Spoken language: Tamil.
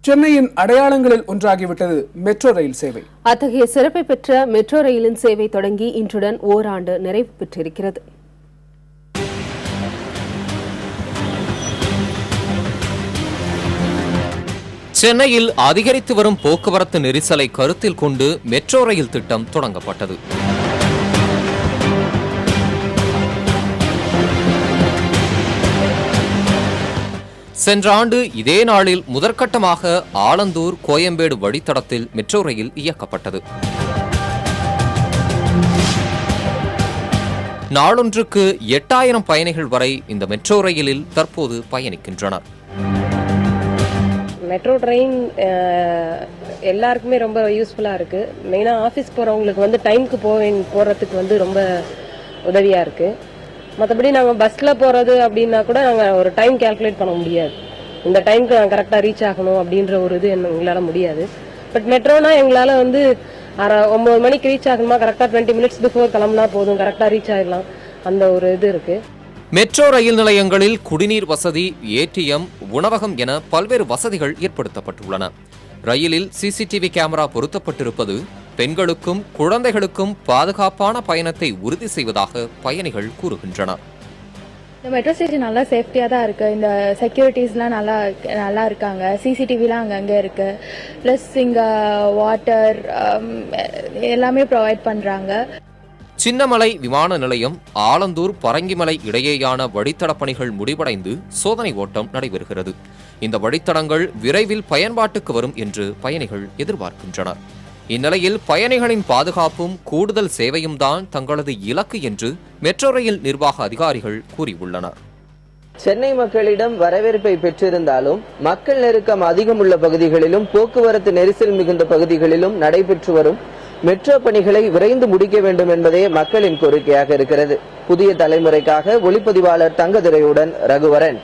சென்னையின் அடையாளங்களில் ஒன்றாகிவிட்டது மெட்ரோ ரயில் சேவை. அத்தகைய சிறப்பை பெற்ற மெட்ரோ ரயிலின் சேவை தொடங்கி இன்றுடன் ஓராண்டு நிறைவு பெற்றிருக்கிறது. சென்னையில் அதிகரித்து வரும் போக்குவரத்து நெரிசலை கருத்தில் கொண்டு மெட்ரோ ரயில் திட்டம் தொடங்கப்பட்டது. சென்ற ஆண்டு இதே நாளில் முதற்கட்டமாக ஆலந்தூர் கோயம்பேடு வழித்தடத்தில் மெட்ரோ ரயில் இயக்கப்பட்டது. நாளொன்றுக்கு 8000 பயணிகள் வரை இந்த மெட்ரோ ரயிலில் தற்போது பயணிக்கின்றனர். மெட்ரோ ட்ரெயின் எல்லாருக்குமே ரொம்ப யூஸ்ஃபுல்லாக இருக்குது. மெயினாக ஆஃபீஸ் போகிறவங்களுக்கு டைமுக்கு போகிறதுக்கு ரொம்ப உதவியாக இருக்குது. மற்றபடி நாங்கள் பஸ்ஸில் போகிறது அப்படின்னா கூட நாங்கள் ஒரு டைம் கேல்குலேட் பண்ண முடியாது. இந்த டைமுக்கு நாங்கள் கரெக்டாக ரீச் ஆகணும் அப்படின்ற ஒரு இது எங்களால் முடியாது. பட் மெட்ரோனா எங்களால் 9 மணிக்கு ரீச் ஆகணுமா, கரெக்டாக 20 மினிட்ஸ் பிஃபோர் கிளம்புனா போதும், கரெக்டாக ரீச் ஆகிடலாம். அந்த ஒரு இது இருக்குது. மெட்ரோ ரயில் நிலையங்களில் குடிநீர் வசதி, ஏடிஎம், உணவகம் என பல்வேறு வசதிகள் ஏற்படுத்தப்பட்டுள்ளன. ரயிலில் சிசிடிவி கேமரா பொருத்தப்பட்டிருப்பது பெண்களுக்கும் குழந்தைகளுக்கும் பாதுகாப்பான பயணத்தை உறுதி செய்வதாக பயணிகள் கூறுகின்றனர். இந்த மெட்ரோ ஸ்டேஷன் நல்லா சேஃப்டியாக தான் இருக்குது. இந்த செக்யூரிட்டிஸ்லாம் நல்லா இருக்காங்க. சிசிடிவிலாம் அங்கங்கே இருக்குது. ப்ளஸ் இங்கே வாட்டர் எல்லாமே ப்ரொவைட் பண்ணுறாங்க. சின்னமலை விமான நிலையம் ஆலந்தூர் பரங்கிமலை இடையேயான வழித்தட பணிகள் முடிவடைந்து சோதனை ஓட்டம் நடைபெறுகிறது. இந்த வழித்தடங்கள் விரைவில் பயன்பாட்டுக்கு வரும் என்று பயணிகள் எதிர்பார்க்கின்றனர். இந்நிலையில் பயணிகளின் பாதுகாப்பும் கூடுதல் சேவையும் தான் தங்களது இலக்கு என்று மெட்ரோ ரயில் நிர்வாக அதிகாரிகள் கூறியுள்ளனர். சென்னை மக்களிடம் வரவேற்பை பெற்றிருந்தாலும் மக்கள் நெருக்கம் அதிகம் உள்ள பகுதிகளிலும் போக்குவரத்து நெரிசல் மிகுந்த பகுதிகளிலும் நடைபெற்று வரும் மெட்ரோ பணிகளை விரைந்து முடிக்க வேண்டும் என்பதே மக்களின் கோரிக்கையாக இருக்கிறது. புதிய தலைமுறைக்காக ஒளிப்பதிவாளர் தங்கதுரையுடன் ரகுவரன்.